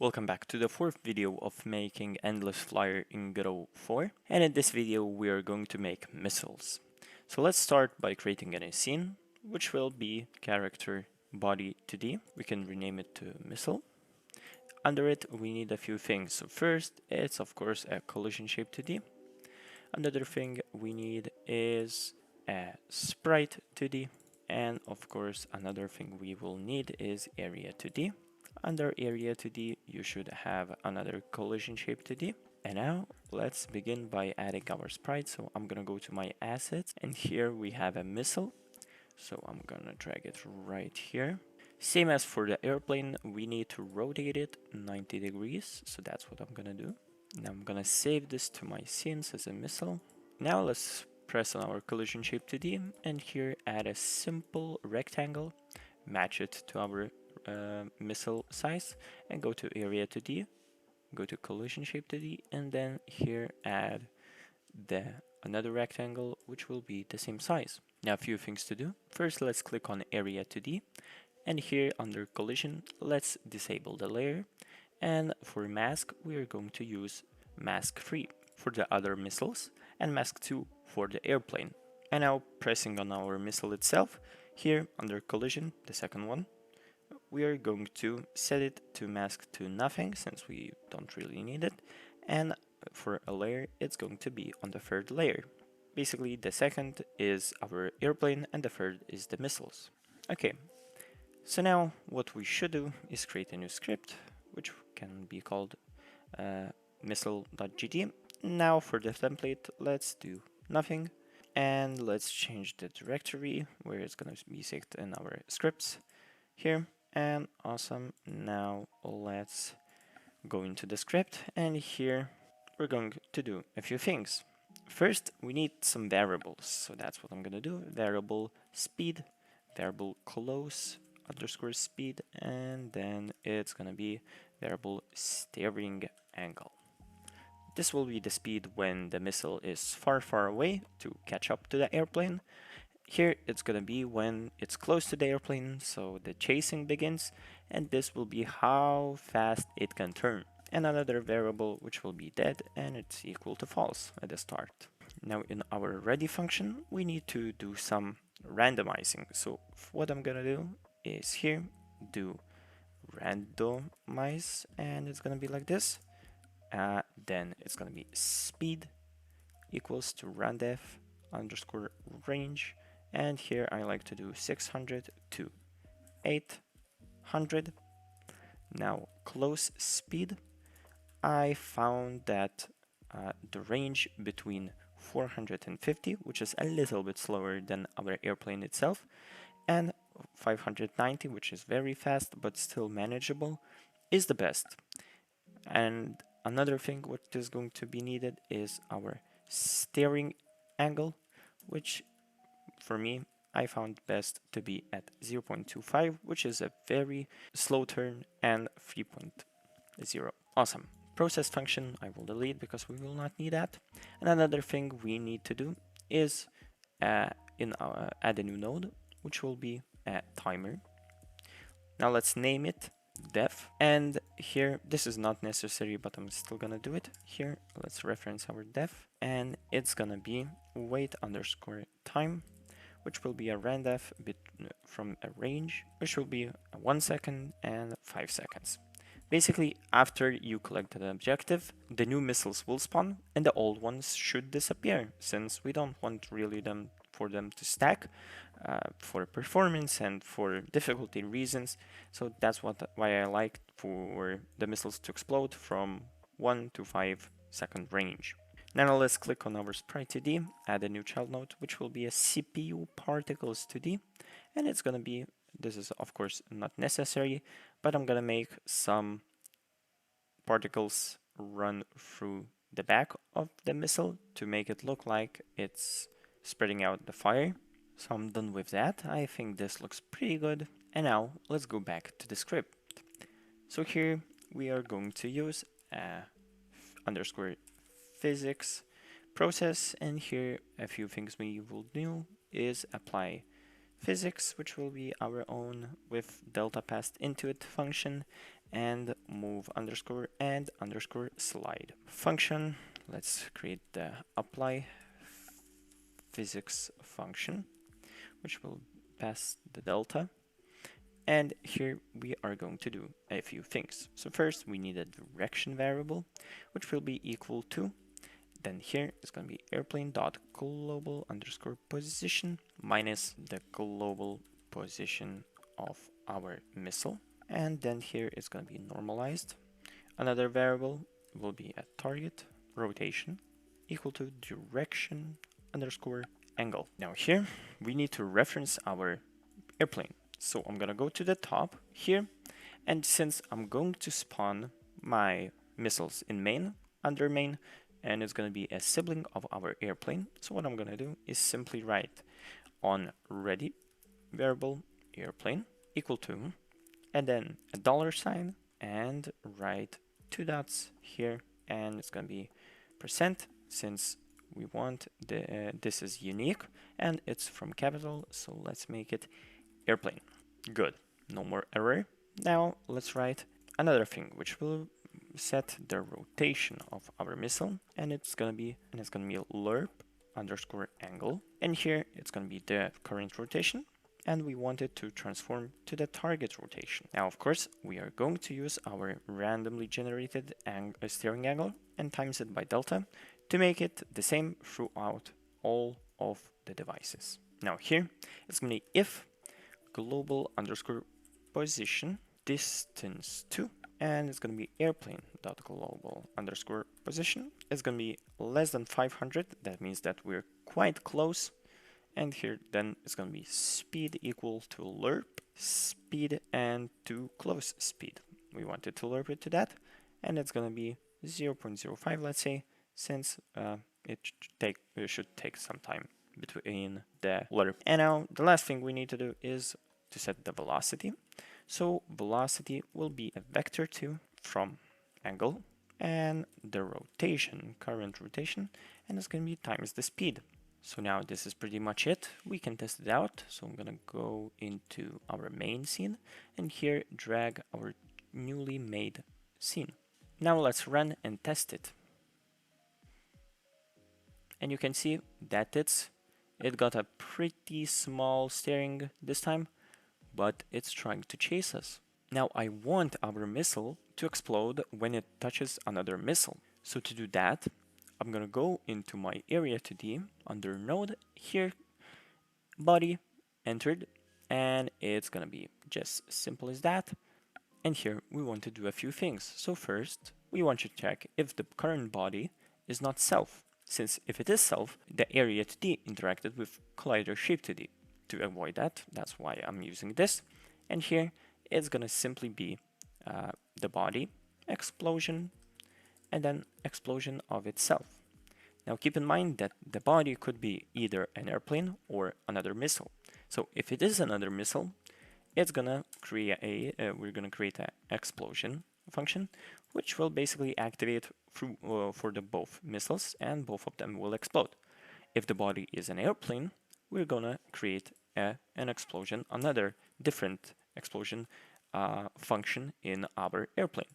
Welcome back to the fourth video of making Endless Flyer in Godot 4, and in this video we are going to make missiles. So let's start by creating a new scene, which will be character body 2D. We can rename it to missile. Under it we need a few things. So first it's of course a collision shape 2D. Another thing we need is a sprite 2D, and of course another thing we will need is area 2D. Under area 2D, you should have another collision shape 2D. And now let's begin by adding our sprite. So I'm gonna go to my assets, and here we have a missile. So I'm gonna drag it right here. Same as for the airplane, we need to rotate it 90 degrees. So that's what I'm gonna do. Now I'm gonna save this to my scenes as a missile. Now let's press on our collision shape 2D, and here add a simple rectangle, match it to our missile size, and go to area 2D, go to collision shape 2D, and then here add another rectangle which will be the same size. Now a few things to do. First let's click on area 2D, and here under collision let's disable the layer, and for mask we are going to use mask 3 for the other missiles and mask 2 for the airplane. And now pressing on our missile itself, here under collision, the second one, we are going to set it to mask to nothing since we don't really need it, and for a layer it's going to be on the third layer. Basically the second is our airplane and the third is the missiles. Okay, so now what we should do is create a new script which can be called missile.gd. Now for the template let's do nothing, and let's change the directory where it's going to be saved in our scripts here. And awesome, now let's go into the script, and here we're going to do a few things. First we need some variables, so that's what I'm gonna do. Variable speed, variable close underscore speed, and then it's gonna be variable steering angle. This will be the speed when the missile is far away to catch up to the airplane. Here it's gonna be when it's close to the airplane, so the chasing begins, and this will be how fast it can turn. And another variable which will be dead, and it's equal to false at the start. Now in our ready function we need to do some randomizing. So what I'm gonna do is here do randomize, and it's gonna be like this. Then it's gonna be speed equals to randef underscore range, and here I like to do 600 to 800. Now close speed, I found that the range between 450, which is a little bit slower than our airplane itself, and 590, which is very fast but still manageable, is the best. And another thing what is going to be needed is our steering angle, which for me I found best to be at 0.25, which is a very slow turn, and 3.0. Awesome. Process function I will delete because we will not need that. And another thing we need to do is add a new node, which will be a timer. Now let's name it def, and here this is not necessary but I'm still gonna do it. Here let's reference our def, and it's gonna be wait underscore time, which will be a randef bit from a range, which will be 1 second and 5 seconds. Basically, after you collect the objective, the new missiles will spawn and the old ones should disappear, since we don't want really for them to stack for performance and for difficulty reasons. So that's why I like for the missiles to explode from 1 to 5 second range. Now let's click on our sprite 2D, add a new child node, which will be a CPU particles 2D, and it's gonna be, this is of course not necessary, but I'm gonna make some particles run through the back of the missile to make it look like it's spreading out the fire. So I'm done with that. I think this looks pretty good. And now let's go back to the script. So here we are going to use underscore physics process, and here a few things we will do is apply physics, which will be our own with delta passed into it function, and move underscore and underscore slide. Function, let's create the apply physics function, which will pass the delta. And here we are going to do a few things. So first we need a direction variable, which will be equal to, then here it's going to be airplane dot global underscore position minus the global position of our missile. And then here it's going to be normalized. Another variable will be a target rotation equal to direction underscore angle. Now here we need to reference our airplane. So I'm gonna go to the top here, and since I'm going to spawn my missiles in main, under main, and it's gonna be a sibling of our airplane, so what I'm gonna do is simply write on ready variable airplane equal to, and then a dollar sign, and write two dots here, and it's gonna be percent, since we want this is unique and it's from capital, so let's make it airplane. Good, no more error. Now let's write another thing which will set the rotation of our missile, and it's gonna be lerp underscore angle, and here it's gonna be the current rotation, and we want it to transform to the target rotation. Now of course we are going to use our randomly generated steering angle and times it by delta to make it the same throughout all of the devices. Now here it's gonna be if global underscore position distance to, and it's going to be airplane dot global underscore position. It's going to be less than 500. That means that we're quite close. And here then it's going to be speed equal to lerp speed and to close speed. We wanted to lerp it to that, and it's going to be 0.05, let's say, since it should take some time between the lerp. And now the last thing we need to do is to set the velocity. So velocity will be a vector 2 from angle and the rotation, current rotation, and it's going to be times the speed. So now this is pretty much it. We can test it out. So I'm going to go into our main scene and here drag our newly made scene. Now let's run and test it. And you can see that it got a pretty small steering this time, but it's trying to chase us. Now I want our missile to explode when it touches another missile. So to do that, I'm gonna go into my area 2D under node here, body entered, and it's gonna be just simple as that. And here we want to do a few things. So first, we want to check if the current body is not self, since if it is self, the area 2D interacted with collider shape 2D. To avoid that, that's why I'm using this. And here it's gonna simply be the body, explosion, and then explosion of itself. Now keep in mind that the body could be either an airplane or another missile. So if it is another missile, it's gonna create we're gonna create an explosion function, which will basically activate through for the both missiles, and both of them will explode. If the body is an airplane, we're gonna create an explosion, another different explosion function in our airplane,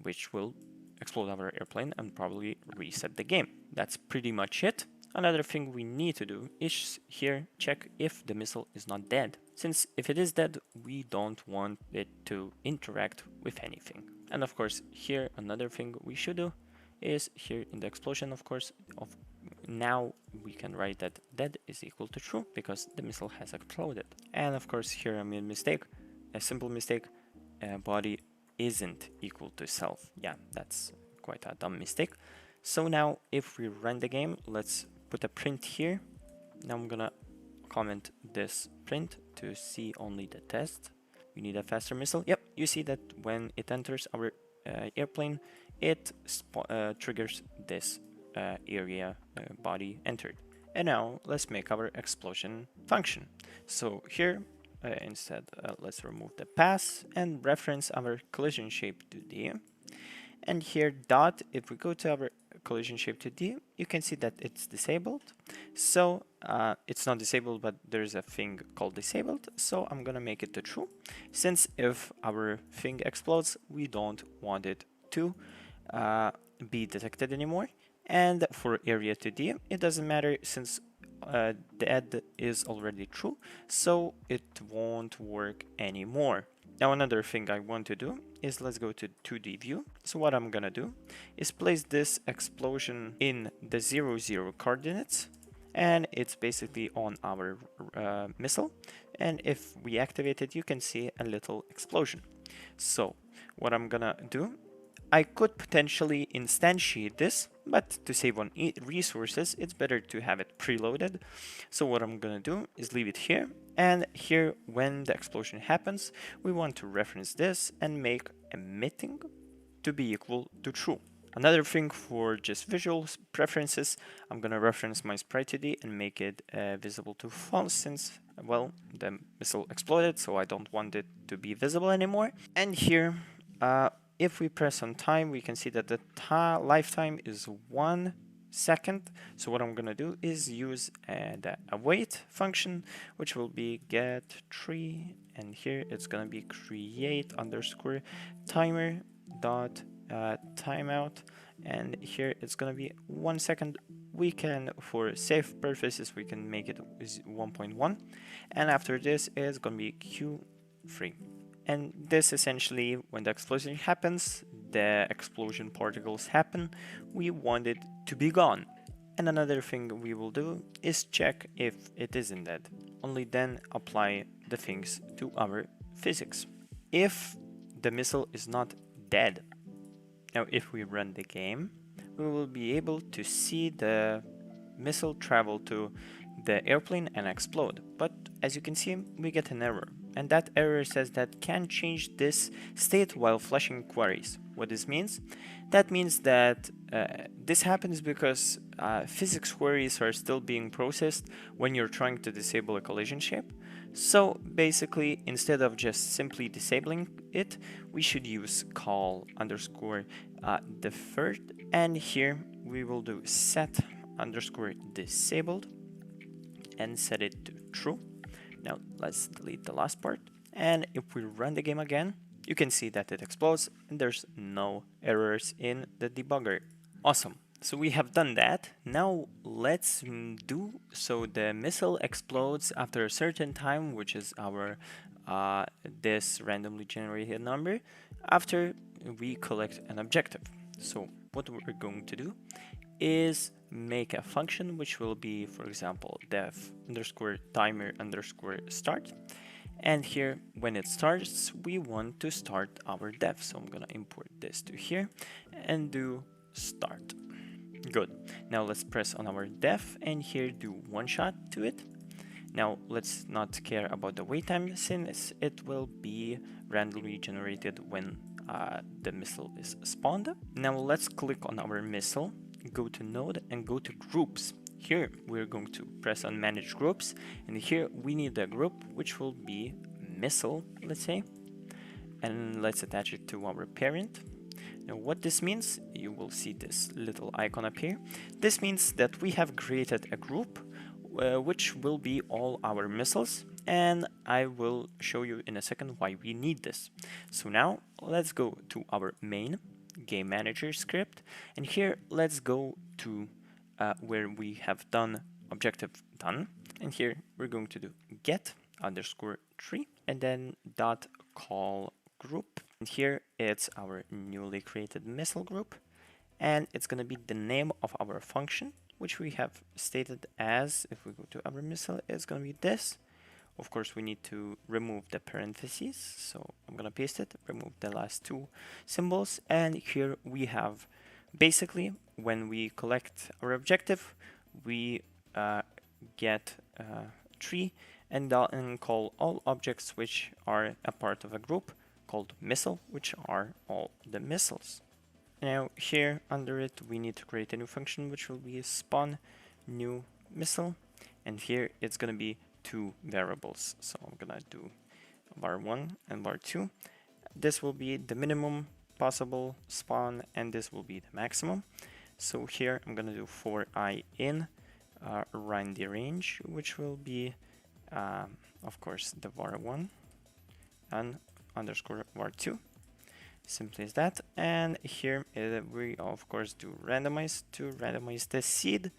which will explode our airplane and probably reset the game. That's pretty much it. Another thing we need to do is here check if the missile is not dead, since if it is dead, we don't want it to interact with anything. And of course, here another thing we should do is here in the explosion, of course, now we can write that dead is equal to true because the missile has exploded. And of course, here I made a mistake, a simple mistake, body isn't equal to self. Yeah, that's quite a dumb mistake. So now if we run the game, let's put a print here. Now I'm gonna comment this print to see only the test. We need a faster missile. Yep, you see that when it enters our airplane, it triggers this area body entered. And now let's make our explosion function. So here instead let's remove the pass and reference our collision shape 2D. And here dot, if we go to our collision shape to D, you can see that it's disabled. So it's not disabled, but there's a thing called disabled. So I'm gonna make it to true, since if our thing explodes, we don't want it to be detected anymore. And for area to D, it doesn't matter since the add is already true, so it won't work anymore. Now another thing I want to do is let's go to 2D view. So what I'm gonna do is place this explosion in the 0, 0 coordinates, and it's basically on our missile. And if we activate it, you can see a little explosion. So what I'm gonna do, I could potentially instantiate this, but to save on resources, it's better to have it preloaded. So what I'm gonna do is leave it here, and here when the explosion happens, we want to reference this and make emitting to be equal to true. Another thing for just visual preferences, I'm gonna reference my sprite2d and make it visible to false, since, well, the missile exploded, so I don't want it to be visible anymore. And here, if we press on time, we can see that the lifetime is 1 second. So what I'm gonna do is use the await function, which will be get tree, and here it's gonna be create underscore timer dot timeout, and here it's gonna be 1 second. We can, for safe purposes, we can make it 1.1, and after this it's gonna be Q3. And this essentially, when the explosion happens, the explosion particles happen, we want it to be gone. And another thing we will do is check if it isn't dead. Only then apply the things to our physics. If the missile is not dead, now if we run the game, we will be able to see the missile travel to the airplane and explode. But as you can see, we get an error. And that error says that can't change this state while flashing queries. What this means? That means that this happens because physics queries are still being processed when you're trying to disable a collision shape. So basically, instead of just simply disabling it, we should use call underscore deferred. And here we will do set underscore disabled and set it to true. Now let's delete the last part, and if we run the game again, you can see that it explodes and there's no errors in the debugger. Awesome. So we have done that. Now let's do so the missile explodes after a certain time, which is our this randomly generated number, after we collect an objective. So what we're going to do is make a function which will be, for example, def underscore timer underscore start. And here, when it starts, we want to start our def. So I'm gonna import this to here and do start. Good. Now let's press on our def and here do one shot to it. Now let's not care about the wait time, since it will be randomly generated when the missile is spawned. Now let's click on our missile, go to node and go to groups. Here we're going to press on manage groups, and here we need a group which will be missile, let's say, and let's attach it to our parent. Now what this means, you will see this little icon up here. This means that we have created a group which will be all our missiles, and I will show you in a second why we need this. So now let's go to our main game manager script, and here let's go to where we have done objective done, and here we're going to do get underscore tree and then dot call group, and here it's our newly created missile group, and it's going to be the name of our function, which we have stated as, if we go to our missile, it's going to be this. Of course, we need to remove the parentheses, so I'm going to paste it, remove the last two symbols, and here we have basically when we collect our objective, we get tree and call all objects which are a part of a group called missile, which are all the missiles. Now here under it we need to create a new function which will be spawn new missile, and here it's going to be two variables. So I'm gonna do var1 and var2. This will be the minimum possible spawn and this will be the maximum. So here I'm gonna do for I in run the range, which will be of course the var1 and underscore var2. Simply as that. And here we of course do randomize to randomize the seed.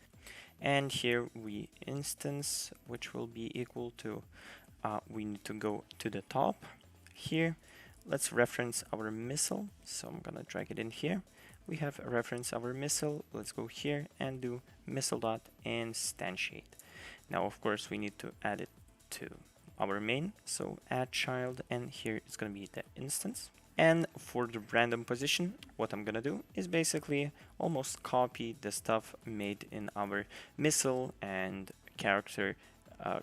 And here we instance, which will be equal to, we need to go to the top here. Let's reference our missile. So I'm gonna drag it in here. We have a reference our missile. Let's go here and do missile.instantiate. Now, of course, we need to add it to our main. So add child, and here it's gonna be the instance. And for the random position, what I'm gonna do is basically almost copy the stuff made in our missile and character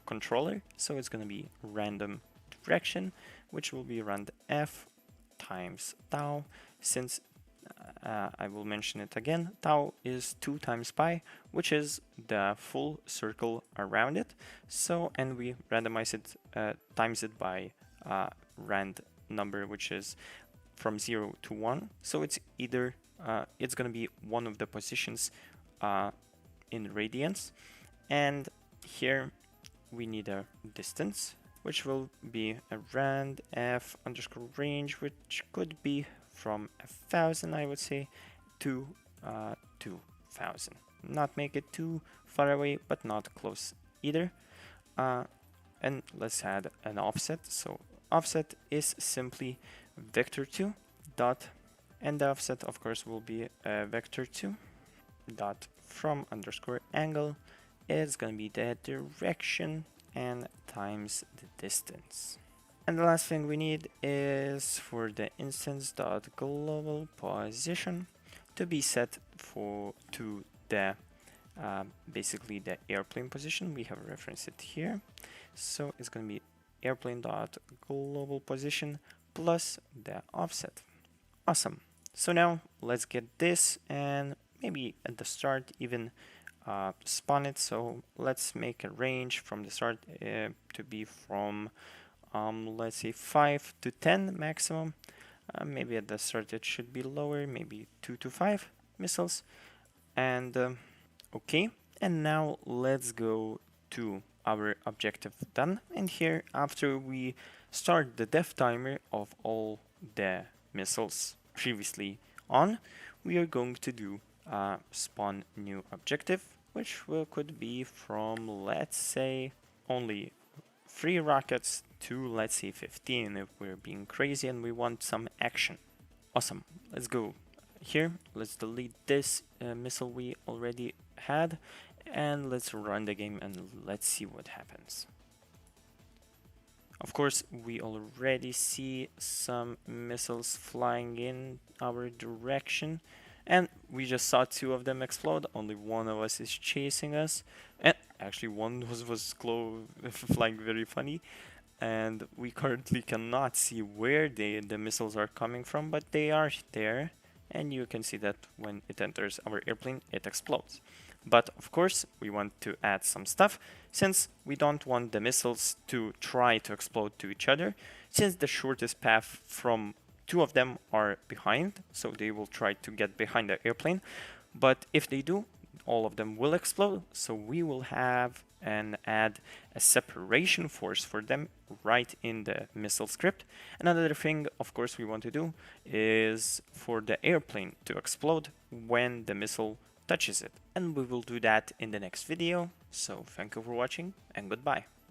controller. So it's gonna be random direction, which will be rand f times tau. Since I will mention it again, tau is 2 times pi, which is the full circle around it. So, and we randomize it, times it by rand number, which is from 0 to 1. So it's either, it's going to be one of the positions in radians. And here we need a distance, which will be a rand f underscore range, which could be from 1,000, I would say, to 2,000. Not make it too far away, but not close either. And let's add an offset. So offset is simply vector2 dot, and the offset of course will be vector2 dot from underscore angle is going to be the direction and times the distance. And the last thing we need is for the instance dot global position to be set to the basically the airplane position. We have referenced it here. So it's going to be airplane dot global position plus the offset. Awesome. So now let's get this, and maybe at the start even spawn it. So let's make a range from the start to be from let's say 5 to 10 maximum. Maybe at the start it should be lower, maybe 2 to 5 missiles. And okay, and now let's go to our objective done. And here, after we start the death timer of all the missiles previously on, we are going to do spawn new objective, which could be from, let's say, only 3 rockets to, let's say, 15 if we're being crazy and we want some action. Awesome, let's go here. Let's delete this missile we already had, and let's run the game and let's see what happens. Of course, we already see some missiles flying in our direction, and we just saw 2 of them explode. Only one of us is chasing us, and actually one was flying very funny. And we currently cannot see where the missiles are coming from, but they are there, and you can see that when it enters our airplane, it explodes. But of course, we want to add some stuff, since we don't want the missiles to try to explode to each other, since the shortest path from 2 of them are behind, so they will try to get behind the airplane. But if they do, all of them will explode, so we will have and add a separation force for them right in the missile script. Another thing, of course, we want to do is for the airplane to explode when the missile touches it. And we will do that in the next video. So thank you for watching, and goodbye.